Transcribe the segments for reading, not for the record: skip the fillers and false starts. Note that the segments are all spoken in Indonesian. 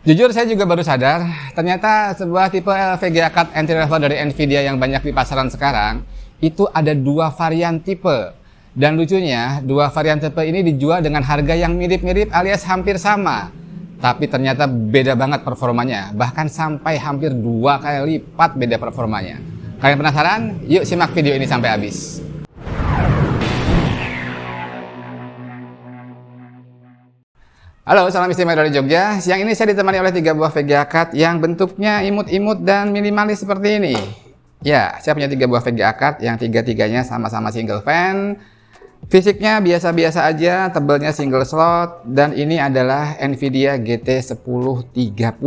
Jujur saya juga baru sadar, ternyata sebuah tipe VGA card entry level dari Nvidia yang banyak di pasaran sekarang, itu ada dua varian tipe. Dan lucunya, dua varian tipe ini dijual dengan harga yang mirip-mirip alias hampir sama. Tapi ternyata beda banget performanya, bahkan sampai hampir 2 kali lipat beda performanya. Kalian penasaran? Yuk simak video ini sampai habis. Halo, salam istimewa dari Jogja. Siang ini saya ditemani oleh 3 buah VGA card yang bentuknya imut-imut dan minimalis seperti ini. Ya, saya punya 3 buah VGA card yang tiga-tiganya sama-sama single fan. Fisiknya biasa-biasa aja, tebelnya single slot, dan ini adalah Nvidia GT1030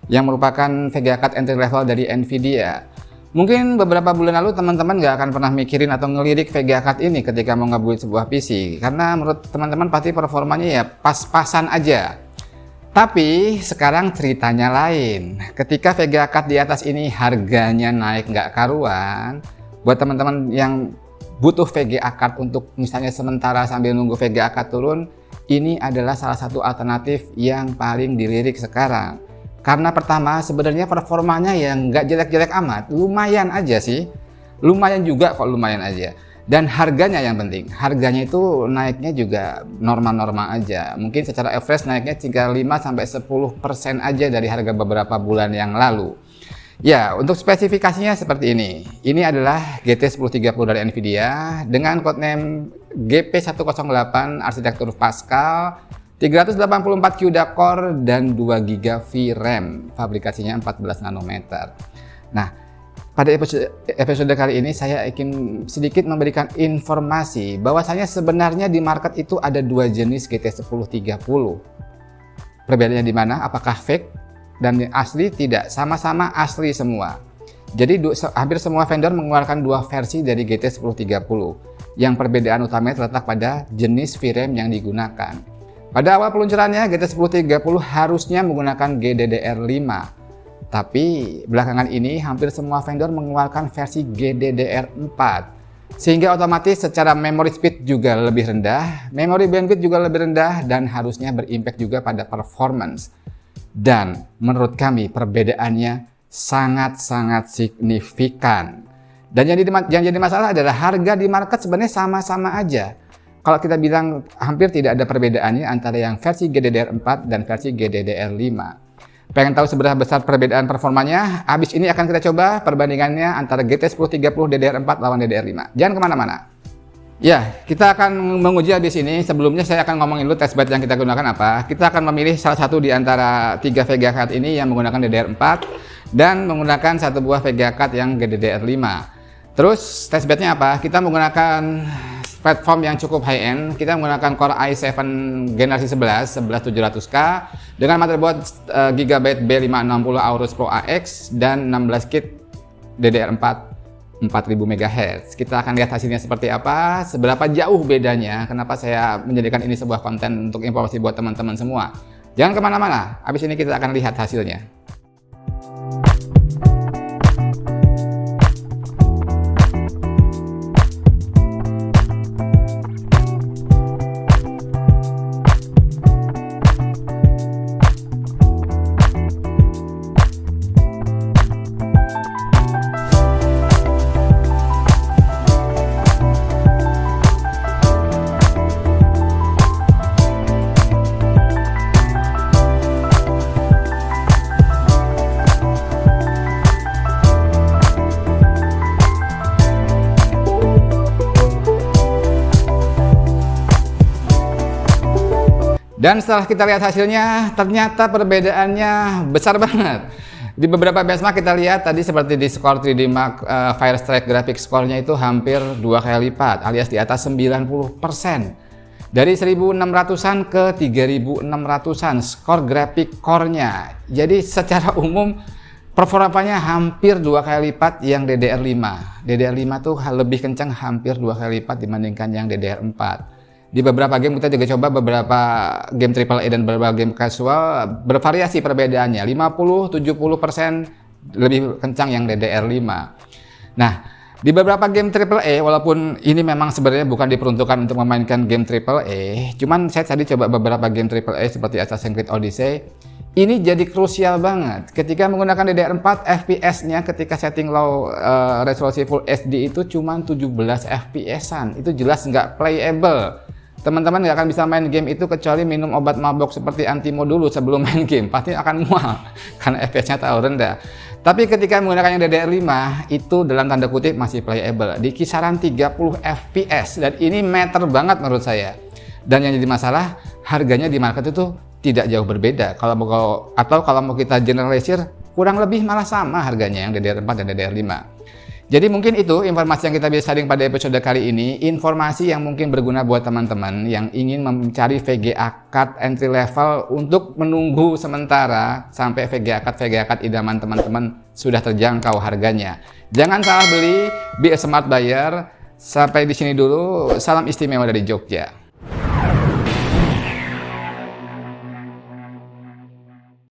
yang merupakan VGA card entry level dari Nvidia. Mungkin beberapa bulan lalu teman-teman nggak akan pernah mikirin atau ngelirik VGA card ini ketika mau ngebuild sebuah PC, karena menurut teman-teman pasti performanya ya pas-pasan aja. Tapi sekarang ceritanya lain. Ketika VGA card di atas ini harganya naik nggak karuan, buat teman-teman yang butuh VGA card untuk misalnya sementara sambil nunggu VGA card turun, ini adalah salah satu alternatif yang paling dilirik sekarang. Karena pertama, sebenarnya performanya yang nggak jelek-jelek amat, lumayan aja sih. Lumayan juga kok, lumayan aja. Dan harganya yang penting, harganya itu naiknya juga normal-normal aja. Mungkin secara average naiknya 5-10% aja dari harga beberapa bulan yang lalu. Ya, untuk spesifikasinya seperti ini. Ini adalah GT1030 dari Nvidia dengan codename GP108 arsitektur Pascal, 384 CUDA core dan 2 GB VRAM, fabrikasinya 14 nanometer. Nah, pada episode kali ini saya ingin sedikit memberikan informasi bahwasanya sebenarnya di market itu ada 2 jenis GT1030. Perbedaannya di mana? Apakah fake dan asli? Tidak, sama-sama asli semua. Jadi hampir semua vendor mengeluarkan 2 versi dari GT1030. Yang perbedaan utamanya terletak pada jenis VRAM yang digunakan. Pada awal peluncurannya, GT1030 harusnya menggunakan GDDR5. Tapi belakangan ini hampir semua vendor mengeluarkan versi GDDR4. Sehingga otomatis secara memory speed juga lebih rendah, memory bandwidth juga lebih rendah, dan harusnya berimpact juga pada performance. Dan menurut kami perbedaannya sangat-sangat signifikan. Dan yang jadi masalah adalah harga di market sebenarnya sama-sama aja. Kalau kita bilang hampir tidak ada perbedaannya antara yang versi GDDR4 dan versi GDDR5. Pengen tahu seberapa besar perbedaan performanya? Habis ini akan kita coba perbandingannya antara GT1030 DDR4 lawan DDR5. Jangan kemana-mana. Ya, kita akan menguji habis ini. Sebelumnya saya akan ngomongin dulu testbed yang kita gunakan apa. Kita akan memilih salah satu di antara 3 VGA card ini yang menggunakan DDR4 dan menggunakan satu buah VGA card yang GDDR5. Terus testbednya apa? Kita menggunakan platform yang cukup high-end. Kita menggunakan Core i7 generasi 11700K dengan motherboard Gigabyte B560 Aorus Pro AX dan 16 kit DDR4 4000 MHz. Kita akan lihat hasilnya seperti apa, seberapa jauh bedanya, kenapa saya menjadikan ini sebuah konten untuk informasi buat teman-teman semua. Jangan kemana-mana, habis ini kita akan lihat hasilnya. Dan setelah kita lihat hasilnya, ternyata perbedaannya besar banget. Di beberapa benchmark kita lihat tadi seperti di Score 3D Mark Firestrike Graphics Score-nya itu hampir 2 kali lipat, alias di atas 90%. Dari 1600-an ke 3600-an skor grafik core-nya. Jadi secara umum performanya hampir 2 kali lipat yang DDR5. DDR5 tuh lebih kencang hampir 2 kali lipat dibandingkan yang DDR4. Di beberapa game kita juga coba beberapa game AAA dan beberapa game casual, bervariasi perbedaannya, 50-70% lebih kencang yang DDR5. Nah, Di beberapa game AAA, walaupun ini memang sebenarnya bukan diperuntukkan untuk memainkan game AAA, cuman saya tadi coba beberapa game AAA seperti Assassin's Creed Odyssey, ini jadi krusial banget. Ketika menggunakan DDR4, FPS-nya ketika setting low resolusi Full HD itu cuma 17 FPS-an. Itu jelas nggak playable. Teman-teman nggak akan bisa main game itu kecuali minum obat mabok seperti Antimo dulu sebelum main game. Pasti akan mual, karena FPS-nya terlalu rendah. Tapi ketika menggunakan yang DDR5, itu dalam tanda kutip masih playable. Di kisaran 30 FPS, dan ini meter banget menurut saya. Dan yang jadi masalah, harganya di market itu tidak jauh berbeda. Kalau mau kita generalisir, kurang lebih malah sama harganya yang DDR4 dan DDR5. Jadi mungkin itu informasi yang kita bisa sharing pada episode kali ini. Informasi yang mungkin berguna buat teman-teman yang ingin mencari VGA card entry level untuk menunggu sementara sampai VGA card idaman teman-teman sudah terjangkau harganya. Jangan salah beli, be a smart buyer. Sampai di sini dulu. Salam istimewa dari Jogja.